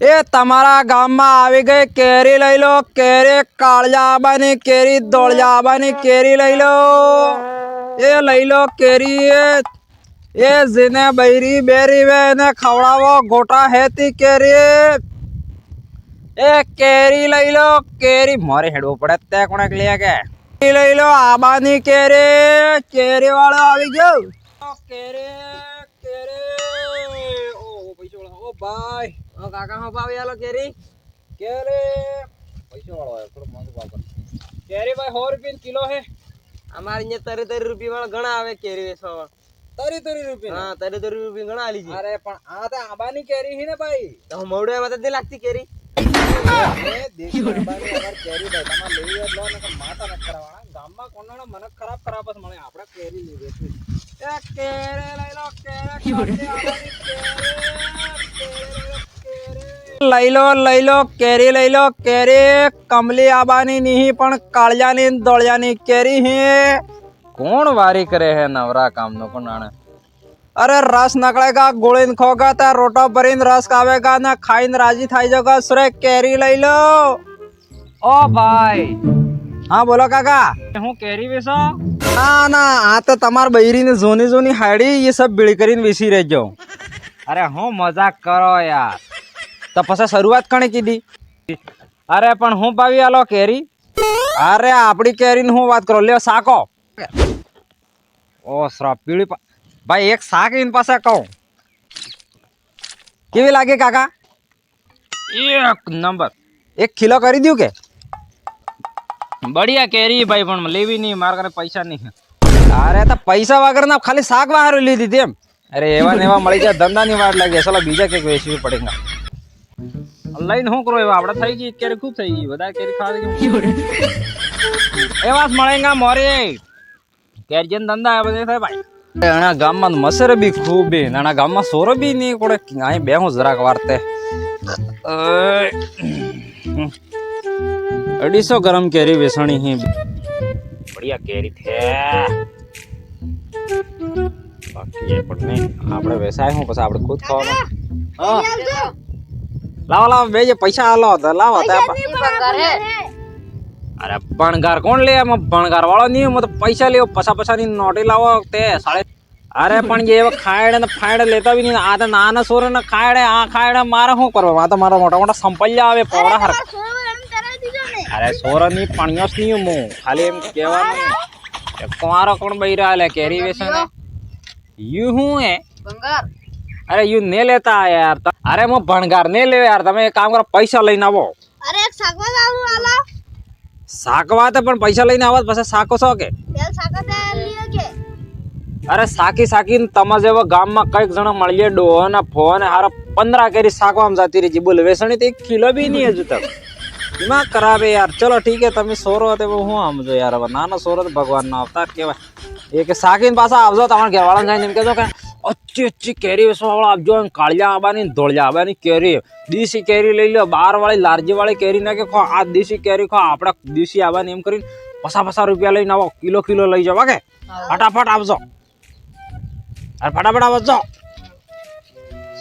એ તમારા ગામમાં આવી ગઈ કેરી લઈ લો, કેરી કાળજા આબાની, કેરી દોળજા આબાની કેરી લઈ લો, એ લઈ લો કેરી એ જેને બૈરી બેરી વે એને ખવડાવો ગોટા હેતી કેરી એ કેરી લઈ લો કેરી મારે હેડવું પડે તે કોણે લે કે લઈ લો આબાની કેરી કેરી વાળો આવી ગયો કેરી કેરી ઓ પૈસા વાળો ઓ ભાઈ ઓ કાકા હો ભાવ આલો કેરી કેરી પૈસા વાળો આવ્યો થોડો મોંઘો ભાવ કર કેરી ભાઈ 100 રૂપિયા કિલો હે અમારે અહીંયા 33 રૂપિયા વાળા ઘણા આવે કેરી વેચવા 33 રૂપિયા હા 33 રૂપિયા ઘણા આલી છે અરે પણ આ તો આબાની કેરી હે ને ભાઈ તો મોડે એમાં તો લાગતી કેરી દેશી આબાની અગર કેરી ભાઈ તમારે લેવી હોય લો ને માતા ન કરાવવાના ગામમાં કોનાનો મને ખરાબ ખરાબ જ મળે આપણે કેરી લેવી છે એ કેરી લઈ લો લઈ લો કેરી લઈ લો કેરી કમલી આબાની નહીં પણ કાળજાની દોળજાની કેરી હે કોણ વારી કરે હે નવરા કામનો કોનાણે अरे रस नकलेगा गोलिन खोगा ता रोटो भरीन रस खावेगा ना खाइन राजी थाई जगा सुरे केरी लई लो ओ भाई हाँ बोलो काका हूँ केरी वेचो ना ना आ तो तमार बहिरी ने जोनी जोनी हाड़ी ये सब बीड़ी करीन वेची रह जाओ अरे हूँ मजाक करो यार तो पसे शुरुआत कने कीधी अरे पण हूँ पावी आलो केरी अरे आपड़ी केरी ने हूँ बात करो ले साको ओ सरा पीड़ी भाई एक शाक इन पास कहूं केवी लागे काका एक नंबर 1 किलो કરી દઉં કે बढ़िया केरी भाई पण लेवी नहीं मार करे पैसा नहीं अरे तो पैसा वगैरह ना खाली शाक बाहर ली दी एम अरे एवा ने एवा मળી જાય ધંધા ની વાર લાગે ચલો બીજા કેક વેચવી પડેગા ઓનલાઈન હું કરો એવા આપણે થઈ ગઈ કેરી ખૂબ થઈ ગઈ બધા કેરી ખાવા દે એવા જ મળેગા મોરે કેરી જન ધંધા આ બધે થાય ભાઈ એના ગામમાં મસર બી ખૂબ હે એના ગામમાં સોરો બી નહીં કોડે અહીં બે હું જરાક વારતે 250 ગરમ કેરી વેસણી હી બઢિયા કેરી થે બાકી એ પણ નહીં આપણે વેસાય હું પછી આપણે ખુદ ખાવાનું હા લાવો લાવો બે જે પૈસા આલો તો લાવો તો અરે ભણગાર કોણ લે એમાં ભણગાર વાળો નહીં તો પૈસા લેવો પછાની નોટી લાવો તે સાડે અરે પણ જે ખાયડે ને ફાયડે લેતા બી નહીં આ તો નાના સોર ને ખાયડે આ ખાયડે મારે શું કરવા આ તો મારા મોટા મોટા સંપલ્યા આવે પોડા હર અરે સોર ની પાણીઓસ નહીં હું ખાલી એમ કહેવાનું તમારો કોણ બૈરા લે કેરી વેચે ને યુ હું હે ભંગાર અરે યુ ને લેતા યાર અરે હું ભણગાર ને લે યાર તમે એક કામ કરો પૈસા લઈને આવો અરે એક શાકવા આવું આલો શાકવા તો પણ પૈસા લઈને આવત પછી શાકો છો કે તેલ શાકા તે લીયો કે અરે સાકી તમાર જેવા ગામમાં કઈક જણા મળીએ ડોહ ને ફો ને હારા 15 કેરી શાકવામાં જતી રહી બોલ વેસણી તો 1 કિલો બી નહીં હજુ તક દિમાગ ખરાબ હે યાર ચલો ઠીક હે તમે સોરો તે હું સમજો યાર હવે નાનો સોરો તો ભગવાન નો અવતાર કહેવાય એ કે સાકીન પાછા આવજો તમારા ઘરવાળા જઈને એમ કહેજો કે अच्छी केरी वेचवा वाला आप जो कालिया आबानी धोलिया आबानी केरी देसी केरी लई लो 12 वाली लार्जी वाली केरी ना के खो आ देसी केरी खो आपड़ा देसी आबानी एम करीन 50 રૂપિયા લઈને આવો કિલો લઈ જાવ કે ફટાફટ આવજો અરે ફટાફટ આવજો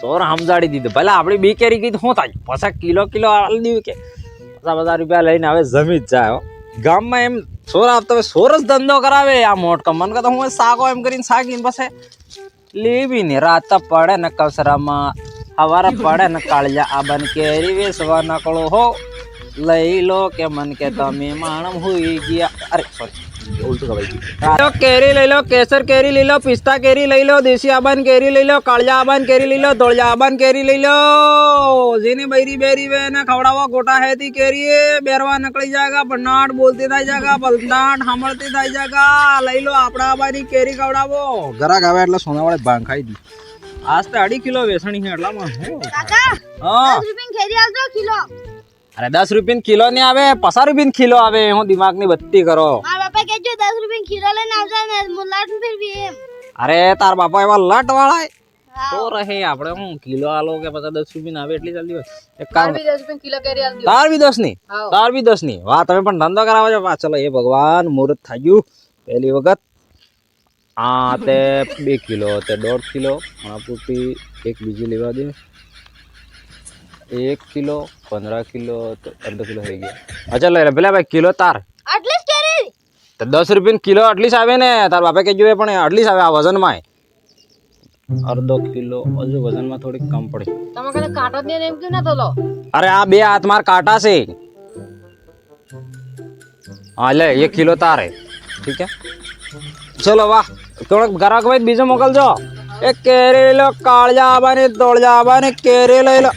સોર સમજાડી દીધું ભલે આપડી બી કેરી કીધું શું થાય પછી કિલો આલી દીધું કે 50 રૂપિયા લઈને આવે જમી જ જાય ગામમાં એમ સોર આપતો સોર જ ધંધો કરાવે આ મોટ કમન કે તો હું સાગો એમ કરીને સાગીને પછી લેવી ને રાત પડે ને કસરામાં હવારે પડે ને કાળજા આબન કેરી વેચવા નકળો હો લઈ લો કે મન કે તમે માણમ હોઈ ગયા અરે સોરી ઉલટું કવાઈ કેરી લઈ લો કેસર કેરી લઈ લો પિસ્તા કેરી લઈ લો દેશી આબન કેરી લઈ લો કાળજા આબન કેરી લઈ લો દોળજા આબન કેરી લઈ લો જેની બૈરી બેરી વે ને ખવડાવો ગોટા હેતી કેરી બેરવા નકળી જાયગા બનાટ બોલતી થાય જાયગા બલનાટ સાંભળતી થાય જાયગા લઈ લો આપડા આબાની કેરી ખવડાવો ઘરાક આવે એટલે સોના વાળે ભાંગ ખાઈ દી આજ તો 2.5 કિલો વેસણી છે એટલામાં કાકા હા 10 રૂપિયા કેરી આલજો કિલો અરે 10 રૂપિયા કિલો ને આવે 50 રૂપિયા કિલો આવે હું દિમાગ ની બત્તી કરો મારા બાપા કેજો 10 રૂપિયા કિલો લઈને આવજો ને મુલાટ ફેરવી એમ અરે તાર બાપા એવા લટ વાળા તો રહે આપણે હું કિલો આલો કે 50 10 રૂપિયા આવે એટલી જલ્દી એક કામ 10 રૂપિયા કિલો કેરી આલ દો તાર બી 10 ની તાર બી 10 ની વાહ તમે પણ ધંધો કરાવો છો ચલો એ ભગવાન મુહૂર્ત થઈ ગયું પહેલી વખત આ તે 2 કિલો તે 1.5 કિલો પૂરતી એક બીજી લેવા દે 1 કિલો 15 કિલો તો અડધો કિલો થઈ ગયા. અચ્છા લઈ લે પેલા ભાઈ કિલો તાર આટલી જ કેરી તો 10 રૂપિયા કિલો આટલી જ આવે ને તાર બાપે કે જોઈએ પણ આટલી જ આવે આ વજનમાં અડધો કિલો હજુ વજનમાં થોડીક કમ પડી. તમે કદાચ કાંટો જ નહીં એમ કેમ ના તો લો અરે આ બે હાથ માર કાંટા છે. હા લે 1 કિલો તાર હે ઠીક હે. ચલો વાહ થોડોક ગ્રાહક ભાઈ બીજો મોકલજો. એ કેરી લો કાળજા આબાની તોળજા આબાની કેરી લઈ લો.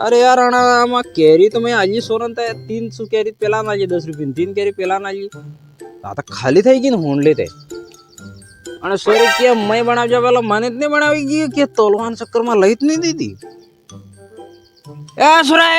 અરે યાર આમાં કેરી તો મેં આજે સોરન થાય 300 કેરી પેલા ના 10 રૂપિયા 3 કેરી પેલા ના આ તો ખાલી થઈ ગઈ ને હોંડલી તે અને 100 રૂપિયા મેં બનાવજો પેલા મને જ નહીં બનાવી ગઈ કે તોલવાન ચક્કરમાં લઈ જ નહીં દીધી. એ સુરા